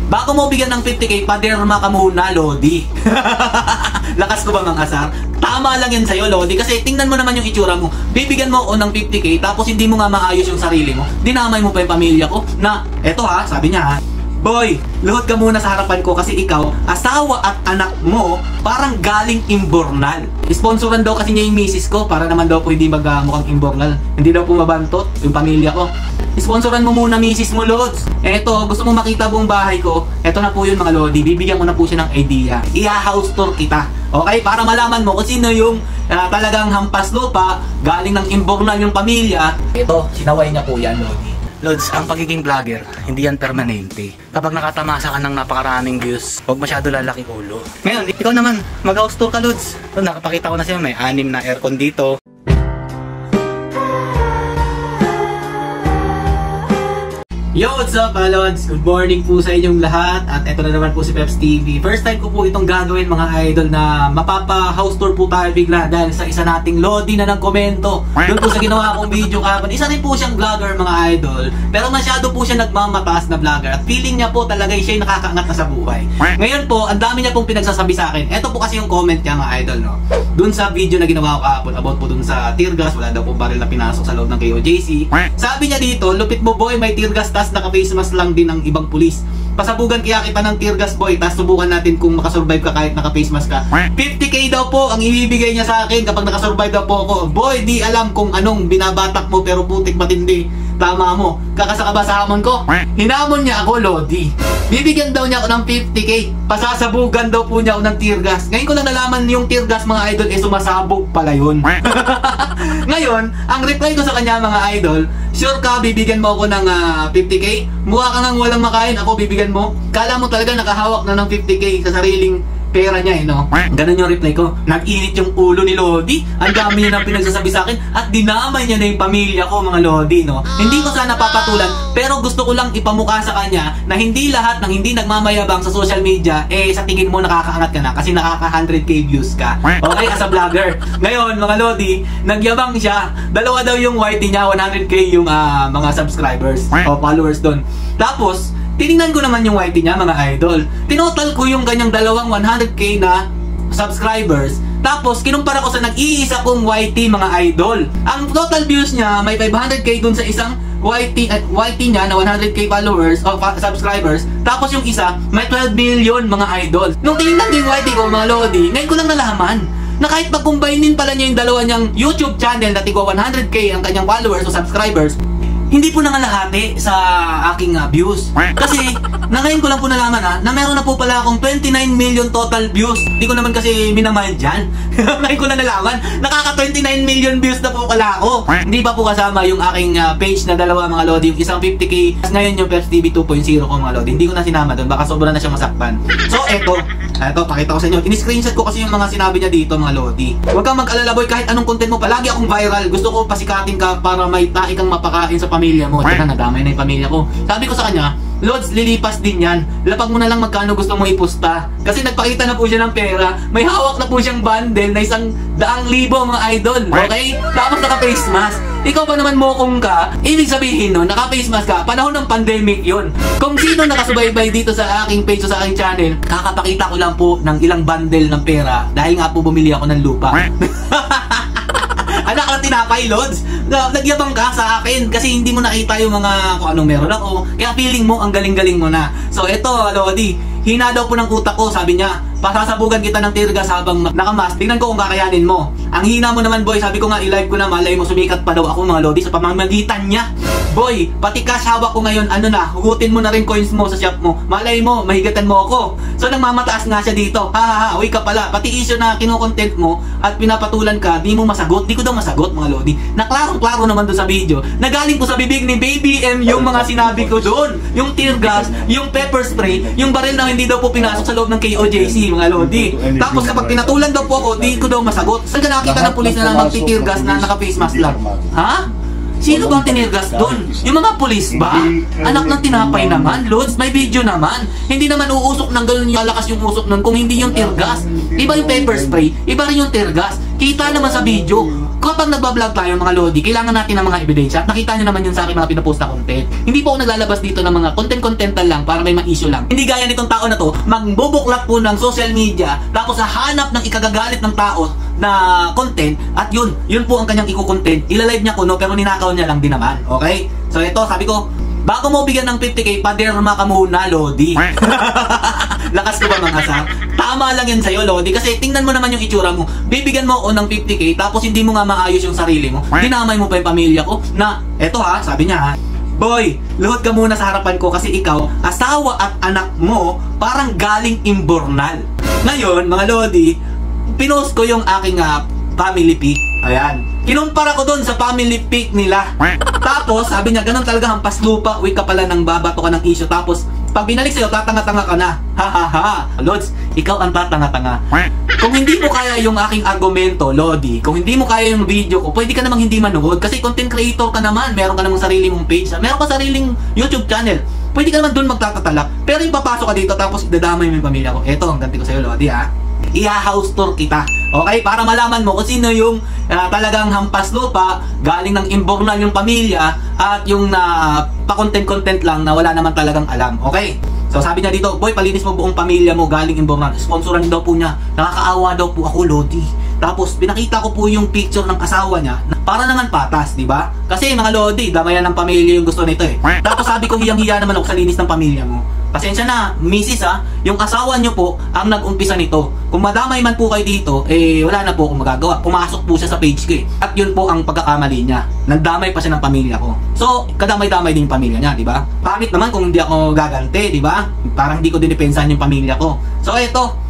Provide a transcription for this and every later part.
Bago mo bigyan ng 50k, paderma ka muna, Lodi. Lakas ko ba mang asar? Tama lang yan sa'yo, Lodi, kasi tingnan mo naman yung itsura mo. Bibigyan mo ako ng 50k, tapos hindi mo nga maayos yung sarili mo. Dinamay mo pa yung pamilya ko na, eto ha, sabi niya ha, boy, luhod ka muna sa harapan ko kasi ikaw, asawa at anak mo, parang galing imbornal. Sponsoran daw kasi niya yung misis ko para naman daw po hindi mukhang imbornal. Hindi daw po mabantot yung pamilya ko. Sponsoran mo muna misis mo, Lods. Eto, gusto mo makita buong bahay ko? Eto na po yun mga Lodi, bibigyan ko na po siya ng idea. Iha-house tour kita. Okay? Para malaman mo kung sino yung talagang hampas lupa, galing ng imbornal yung pamilya. Ito, sinaway niya po yan, Lodi. Lods, ang pagiging vlogger, hindi yan permanente. Kapag nakatamasa ka ng napakaraming views, huwag masyado lalaki ulo. Ngayon, ikaw naman, mag-house tour ka, Lods. So, nakapakita ko na sa'yo, may 6 na aircon dito. Yo, what's up mga Lods? Good morning po sa inyong lahat. At eto na naman po si Peps TV. First time ko po itong gagawin mga idol na mapapa-house tour po tayo bigla dahil sa isa nating Lodi na nagkomento doon po sa ginawa kong video kahapon. Isa rin po siyang vlogger mga idol, pero masyado po siya nagmamataas na vlogger at feeling niya po talaga siya yung nakakaangat na sa buhay. Ngayon po, ang dami niya pong pinagsasabi sa akin. Eto po kasi yung comment niya mga idol, no? Doon sa video na ginawa ko kahapon about po doon sa tear gas, wala daw po baril na pinasok sa loob ng KOJC. Sabi niya dito, lupit mo boy, may tear gas tas naka-face mask lang din ng ibang pulis. Pasabugan kaya kita ng tear gas boy, tas subukan natin kung makasurvive ka kahit naka-face mask ka. 50k daw po ang ibibigay niya sa akin kapag nakasurvive daw po ako. Boy, di alam kung anong binabatak mo pero putik matindi. Tama mo, kakasa ka ba sa hamon ko? Hinamon niya ako, Lodi. Bibigyan daw niya ako ng 50k. Pasasabugan daw po niya ako ng tear gas. Ngayon ko lang nalaman yung tear gas mga idol sumasabog pala yun. Ngayon, ang reply ko sa kanya mga idol, sure ka bibigyan mo ako ng 50k? Mukha ka nang walang makain, ako bibigyan mo? Kala mo talaga nakahawak na ng 50k sa sariling pera niya no? Ganun yung reply ko. Nag-init yung ulo ni Lodi. Ang dami niya nang pinagsasabi sa akin at dinamay niya na yung pamilya ko mga Lodi no? Hindi ko sana papatulan pero gusto ko lang ipamukha sa kanya na hindi lahat ng hindi nagmamayabang sa social media sa tingin mo nakakaangat ka na kasi nakaka 100k views ka. Okay, as a vlogger. Ngayon mga Lodi, nagyabang siya. Dalawa daw yung YT niya, 100k yung mga subscribers o followers doon. Tapos tinignan ko naman yung YT niya mga idol. Tinotal ko yung kanyang dalawang 100k na subscribers. Tapos kinumpara ko sa nag-iisa kong YT mga idol. Ang total views niya may 500k dun sa isang YT niya na 100k followers o subscribers. Tapos yung isa may 12 million mga idol. Nung tinignan ko yung YT ko mga Lodi, ngayon ko lang nalaman na kahit pag-combinein pala niya yung dalawa niyang YouTube channel na tigwa 100k ang kanyang followers o subscribers, hindi po nangalahati sa aking views. Kasi, ngayon ko lang po nalaman na meron na po pala akong 29 million total views. Hindi ko naman kasi minamind dyan. Ngayon ko lang nalaman, nakaka 29 million views na po pala ako. Hindi pa po kasama yung aking page na dalawa mga Lodi, yung isang 50k. Ngayon yung Peps TV 2.0 ko mga Lodi. Hindi ko na sinama doon, baka sobra na siya masakpan. So, eto, pakita ko sa inyo. In-screenshot ko kasi yung mga sinabi niya dito mga Lodi. Huwag kang mag-alala boy, kahit anong content mo, palagi akong viral. Gusto ko pasikatin ka para may tae kang mapakain sa pamilya mo. Teka, nadamay na yung pamilya ko. Sabi ko sa kanya, Lods, lilipas din yan. Lapag mo na lang magkano gusto mo ipusta. Kasi nagpakita na po siya ng pera. May hawak na po siyang bundle na 100,000 mga idol. Okay? Tapos naka-face mask. Ikaw pa naman mokong ka. Ibig sabihin no, naka-face mask ka. Panahon ng pandemic yun. Kung sino nakasubaybay dito sa aking page o sa aking channel, kakapakita ko lang po ng ilang bundle ng pera. Dahil nga po bumili ako ng lupa. Anak ka tinapay, Lods. Nagyabang ka sa akin kasi hindi mo nakita yung mga kung anong meron ako. Kaya feeling mo ang galing-galing mo na. So eto, Lodi, hina daw po ng utak ko, sabi niya. Pasasabugan kita ng tear gas habang nakamask. Tingnan ko kung kakayanin mo. Ang hina mo naman boy, sabi ko nga i-live ko na, malay mo sumikat pa daw ako mga Lodi sa pamamagitan niya. Boy, pati cash hawak ko ngayon, ano na, hugutin mo na rin coins mo sa shop mo. Malay mo, mahigatan mo ako. So nagmamataas nga siya dito. Uy ka pala, pati issue na kinukontent mo at pinapatulan ka, di mo masagot. Di ko daw masagot mga Lodi. Na klarong-klaro naman doon sa video. Nagaling ko sa bibig ni Baby M yung mga sinabi ko doon. Yung tear gas, yung pepper spray, yung baril na hindi daw po pinasok sa loob ng KOJC mga Lodi. Tapos kapag pinatulan daw po ako, di ko daw masagot. Saan ka nakita ng pulis na lang magti-tear gas na naka-face mask lang? Ha? Sino bang tinirgas doon? Yung mga pulis ba? Anak ng tinapay naman, Lods, may video naman. Hindi naman uusok ng ganun yung lalakas yung usok nun kung hindi yung tirgas. Iba yung pepper spray, iba rin yung tirgas. Kita naman sa video. Kapag nagbablog tayo mga Lodi, kailangan natin ng mga ebidensya. Nakita nyo naman yun sa aking mga pinapost na content. Hindi po ako naglalabas dito ng mga content-contental lang para may ma-issue lang. Hindi gaya nitong tao na to, magbubuklak po ng social media, tapos hahanap ng ikagagalit ng tao na content, at yun po ang kanyang iko-content. Ilalive niya ko, no, pero ninakaw niya lang din naman. Okay? So ito, sabi ko, bago mo bigyan ng 50k, paderma ka muna, Lodi. Lakas ko ba mga asang? Tama lang yan sa'yo, Lodi. Kasi tingnan mo naman yung itsura mo. Bibigyan mo ako ng 50k, tapos hindi mo nga maayos yung sarili mo. Dinamay mo pa yung pamilya ko. Na, eto ha, sabi niya ha, boy, luhod ka muna sa harapan ko kasi ikaw, asawa at anak mo, parang galing imbornal. Ngayon, mga Lodi, pinost ko yung aking family pic. Ayan. Kinumpara ko doon sa family pic nila. Tapos, sabi niya, ganun talaga hampas lupa, uwi ka pala ng babato ka ng issue. Tapos, pag binalik sa'yo, tatanga-tanga ka na. Ha ha ha. Lods, ikaw ang tatanga-tanga. Kung hindi mo kaya yung aking argumento, Lodi, kung hindi mo kaya yung video ko, pwede ka namang hindi manood. Kasi content creator ka naman, meron ka namang sarili mong page, meron ka sariling YouTube channel. Pwede ka naman doon magtatatalak. Pero yung papasok ka dito, tapos dadamay mo yung pamilya ko. Eto, ang ganti ko sa'yo, Lodi, ha. I-house tour kita. Okay? Para malaman mo kung sino yung talagang hampas lupa, galing ng imbornal yung pamilya, at yung pa-content-content lang na wala naman talagang alam. Okay? So sabi niya dito, boy, palinis mo buong pamilya mo galing imbornal. Sponsoran daw po niya. Nakakaawa daw po ako, Lodi. Tapos pinakita ko po yung picture ng asawa niya para naman patas, di ba? Kasi mga Lodi, damayan ng pamilya yung gusto nito eh. Tapos sabi ko, hiyang-hiya naman ako sa linis ng pamilya mo. Pasensya na, misis ha, yung asawa nyo po ang nag-umpisa nito. Kung madamay man po kayo dito, wala na po akong magagawa. Pumasok po siya sa page ko eh. At yun po ang pagkakamali niya. Nagdamay pa siya ng pamilya ko. So, kadamay-damay din yung pamilya niya, di ba? Pangit naman kung hindi ako gagante, di ba? Parang hindi ko dinipensahan yung pamilya ko. So, eto,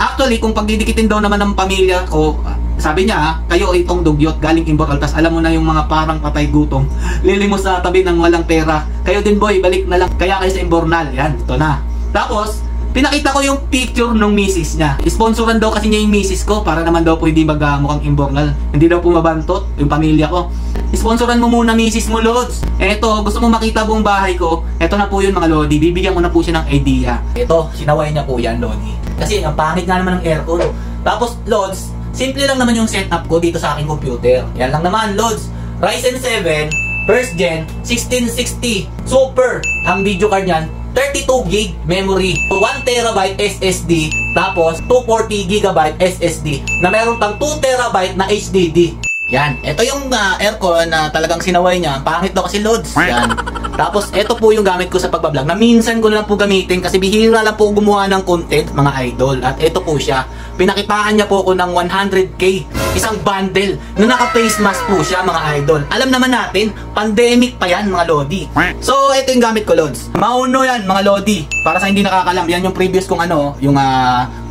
actually, kung pagdidikitin daw naman ng pamilya ko, sabi niya, kayo itong dugyot galing imbornal, tas alam mo na yung mga parang patay gutom, lilimos sa tabi ng walang pera. Kayo din boy, balik na lang kaya kayo sa imbornal. Yan, ito na. Tapos, pinakita ko yung picture ng misis niya. Sponsoran daw kasi niya yung misis ko para naman daw po hindi mukhang imbornal. Hindi daw po mabantot yung pamilya ko. Sponsoran mo muna misis mo, Lods. Eto, gusto mo makita buong bahay ko? Eto na po yun mga Lodi. Bibigyan ko na po siya ng idea. Eto, sinaway niya po yan, Lodi. Kasi ang pangit nga naman ng aircon. Tapos, Lods, simple lang naman yung setup ko dito sa aking computer. Yan lang naman, Lods. Ryzen 7, first gen, 1660. Super! Ang video card niyan, 32GB memory, 1TB SSD, tapos 240GB SSD, na meron pang 2TB na HDD. Yan, ito yung aircon na talagang sinaway niya. Pangit daw kasi, Lods. Yan. Tapos, ito po yung gamit ko sa pagbablog na minsan ko na lang po gamitin kasi bihira lang po gumawa ng content, mga idol. At ito po siya. Pinakitaan niya po ako ng 100k. Isang bundle na naka-face mask po siya, mga idol. Alam naman natin, pandemic pa yan, mga Lodi. So, ito yung gamit ko, Lods. Mauno yan, mga Lodi. Para sa hindi nakakalam, yan yung previous kong yung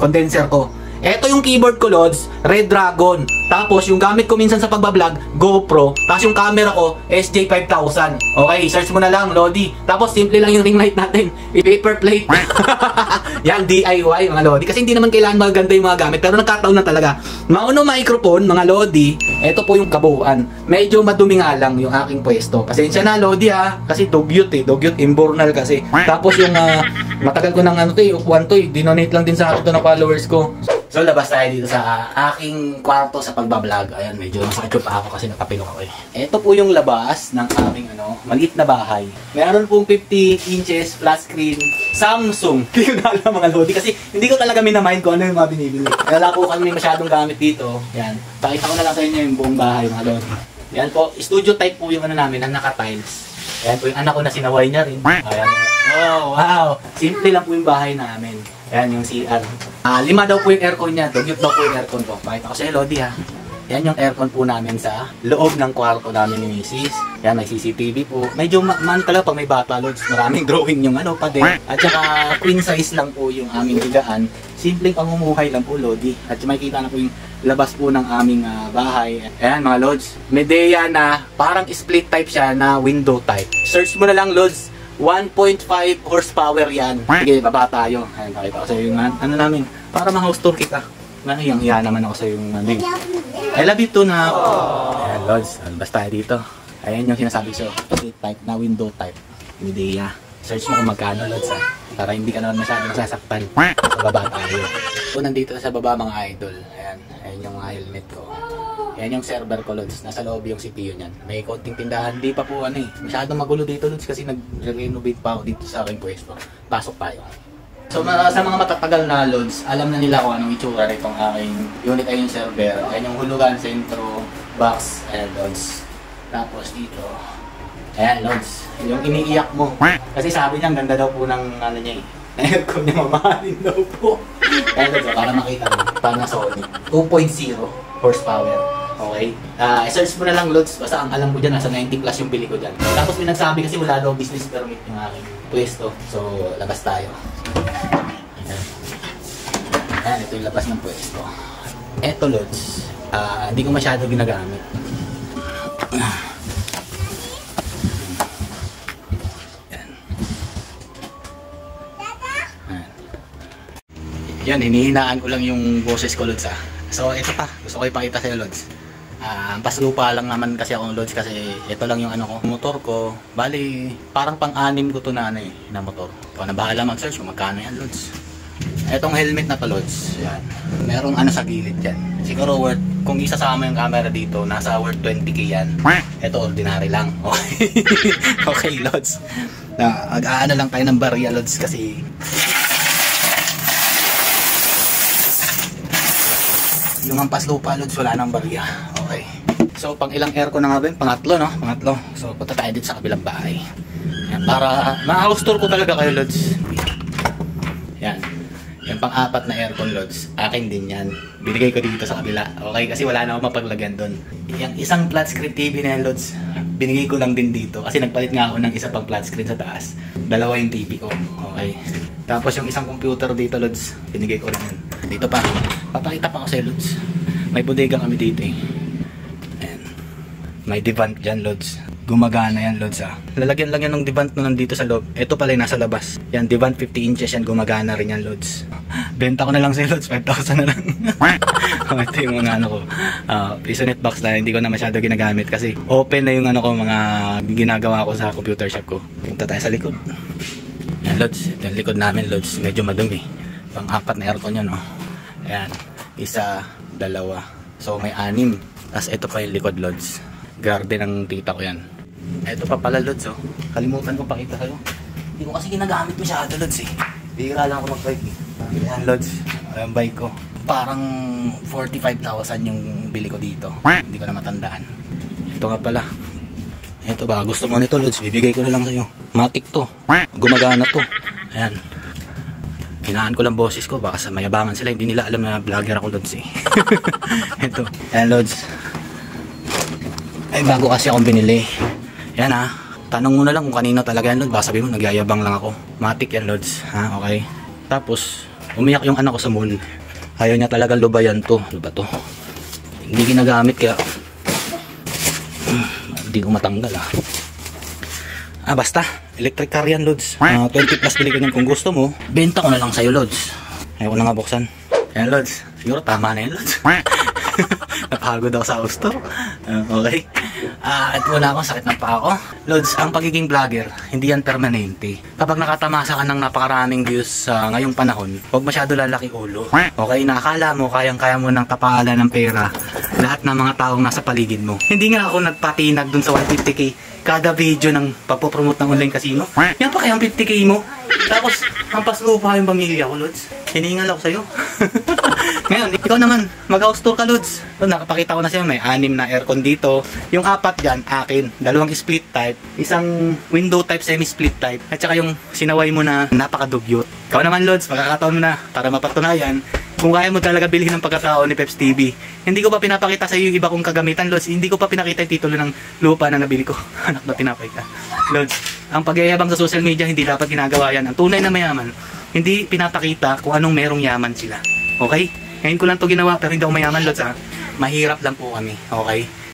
condenser ko. Ito yung keyboard ko, Lods, Red Dragon. Tapos yung gamit ko minsan sa pagbablog, GoPro. Tapos yung camera ko, SJ5000. Okay, search mo na lang, Lodi. Tapos simple lang yung ring light natin, paper plate. Yan, DIY, mga Lodi. Kasi hindi naman kailangan maganda yung mga gamit, pero nagkataon na talaga. Mauno microphone, mga Lodi. Ito po yung kabuuan. Medyo madumi nga lang yung aking pwesto. Pasensya na, Lodi ha. Kasi dugyot dugyot imbornal kasi. Tapos yung matagal ko ng upuan to dinonate lang din sa akin ng followers ko. So, labas tayo dito sa aking kwarto sa pagbablog. Ayan, medyo masakit pa ako kasi nakapilok ako eh. Ito po yung labas ng aming maliit na bahay. Meron pong 50 inches flat screen Samsung. Hindi ko na alam, mga Lodi, kasi hindi ko talaga minamind kung ano yung mga binibili. Wala po kami masyadong gamit dito. Yan. Pakita ko na lang sa inyo yung buong bahay, mga Lodi. Yan po, studio type po yung namin, ang naka-tiles. Ayan po yung anak ko na sinaway niya rin. Ayan. Oh, wow. Simple lang po yung bahay namin. Ayan yung CR. 5 daw po yung aircon niya. Dugyot daw po yung aircon ko. Pakita ko sa Lodi ha. Yan yung aircon po namin sa loob ng kwarto namin ni Mrs. Yan, may CCTV po. Medyo man talaga pag may bata, Lods. Maraming drawing yung pader. At saka queen size lang po yung aming higaan. Simpleng pamumuhay lang po, Lodi. At makikita na po yung labas po ng aming bahay. Ayan mga Lods. Medea na parang split type siya na window type. Search mo na lang, Lods. 1.5 horsepower yan. Sige, baba tayo. Ayan, pakita ko sa iyo yung namin. Para ma-house tour kita. Nahiyang-hiya naman ako sa yung I love you too na. Ayan, Lods. Basta tayo dito. Ayan yung sinasabi ko. Split type na window type. Midea. Search mo kung magkano lods ha. Para hindi ka naman masyadong nasasaktan. Sa baba tayo. So nandito sa baba mga idol. Ayan. Ayan yung mga helmet ko. Ayan yung server ko lods. Nasa loob yung CPU niyan. May konting tindahan. Di pa po masyadong magulo dito lods kasi nag-renovate pa ako dito sa aking pwesto. Pasok tayo. So sa mga matatagal na loads, alam na nila kung anong itsura nitong aking unit ay yung server. Ayan yung hulugan, sentro, box, ayan loads. Tapos dito, ayan loads, yung iniiyak mo. Kasi sabi niya, ang ganda daw po ng ano niya aircon niya, mamahalin daw po. Ayan loads, para makita mo, Panasonic 2.0 horsepower. Okay? I-search mo na lang loads, basta ang alam ko dyan, nasa 90 plus yung bili ko dyan. Tapos may nagsabi kasi wala daw business permit yung aking pwesto. So, labas tayo. Ayan, ito yung labas ng pwesto. Eto loads, hindi ko masyado ginagamit. Yan, hinihinaan ko lang yung boses ko loads ha. So ito pa, gusto ko ipakita sa'yo loads. Paslupa lang naman kasi akong loads kasi ito lang yung ano ko, motor ko. Bali, parang pang-anim ko to na na motor. Kung na bahala mag-search kung magkano yan loads. Etong helmet na to loads, yan. Merong ano sa gilid yan. Siguro worth, kung isasama yung camera dito, nasa worth 20k yan. Ito ordinary lang. Okay, okay loads. Mag-aano lang tayo ng barya loads kasi yung ampas lupa loads, wala nang barya. Okay. So pang ilang aircon na nga ba yun? Pangatlo no? Pangatlo. So punta tayo dito sa kabilang bahay. Yan, para ma-house tour ko talaga kayo loads. Yan. Yung pang-apat na aircon loads, akin din yan. Binigay ko dito sa kabila. Okay, kasi wala na akong mapaglagyan doon. Yung isang flat screen TV na yan loads, binigay ko lang din dito. Kasi nagpalit nga ako ng isa pang flat screen sa taas. Dalawa yung TV ko. Okay. Tapos yung isang computer dito loads, binigay ko rin yan. Dito pa. Papakita pa ko sa loads. May bodega kami dito eh. Ayan. May Devant dyan loads. Gumagana yan loads ha. Lalagyan lang yan ng Devant na nandito sa loob. Ito pala yung nasa labas. Yan Devant 50 inches yan. Gumagana rin yan loads. Benta ko na lang sa loads. 5,000 na lang. Ito yung mga ano ko. Pisonet box na hindi ko na masyado ginagamit. Kasi open na yung ano ko, mga ginagawa ko sa computer shop ko. Punta tayo sa likod. Yan loads. Ito yung likod namin loads. Medyo madumi. Pang-apat na aircon yan oh. Ayan. Isa, dalawa. So may 6. Tapos ito pa yung likod loads. Garden ng tita ko yan. Ito pa pala loads oh. Kalimutan ko pakita kayo. Hindi ko kasi ginagamit masyado loads eh. Bihira lang ako mag-bike eh. Ayan loads. Ayan bike ko. Parang 45,000 yung bili ko dito. Hindi ko na matandaan. Ito nga pala. Ito ba gusto mo nito loads? Bibigay ko na lang sa'yo. Matic to. Gumagana to. Ayan. Hinaan ko lang boses ko, baka sa mayabangan sila, hindi nila alam na vlogger ako loads eh. Ito, ayan loads. Ay bago kasi akong binili. Yan ha, tanong mo na lang kung kanino talaga yan loads, baka sabihin mo nagyayabang lang ako. Matic yan loads, ha, okay. Tapos, umiyak yung anak ko sa mall. Ayaw niya talaga lubayan to. Ano ba to? Hindi ginagamit kaya hindi ko matanggal ha. Basta, electric car yan loads. 20 plus bili ko yan kung gusto mo. Benta ko na lang sa'yo loads. Ayaw ko na nga buksan. Ayan loads, siguro tama na yan loads. Napagod ako sa house tour. Okay. At wala akong sakit ng paa ko. Loads, ang pagiging vlogger, hindi yan permanente. Kapag nakatamasa ka ng napakaraming views sa ngayong panahon, huwag masyado lalaki ulo. Okay, nakakala mo, kayang-kaya mo ng kapaalan ng pera lahat ng mga taong nasa paligid mo. Hindi nga ako nagpatinag dun sa 150k kada video ng papopromote ng online casino. Yan pa kaya ang 50k mo? Tapos, hampas lupa yung pamilya ko, loads. Hiningal ako sa'yo. Ngayon, ikaw naman, mag-house tour ka, loads. So, nakapakita ko na sa'yo, may 6 na aircon dito. Yung 4 dyan, akin. 2 split type. Isang window type, semi-split type. At saka yung sinaway mo na napakadugyot. Ikaw naman, loads, pagkakataon mo na para mapatunayan kung kaya mo talaga bilhin ng pagkatao ni Peps TV. Hindi ko pa pinapakita sa iyo yung iba kong kagamitan, Lods. Hindi ko pa pinakita yung titulo ng lupa na nabili ko. Anak na tinapay ka. Lods, ang pagyayabang sa social media, hindi dapat ginagawa yan. Ang tunay na mayaman, hindi pinapakita kung anong merong yaman sila. Okay? Ngayon ko lang to ginawa, pero hindi ako mayaman, Lods ha. Mahirap lang po kami. Okay?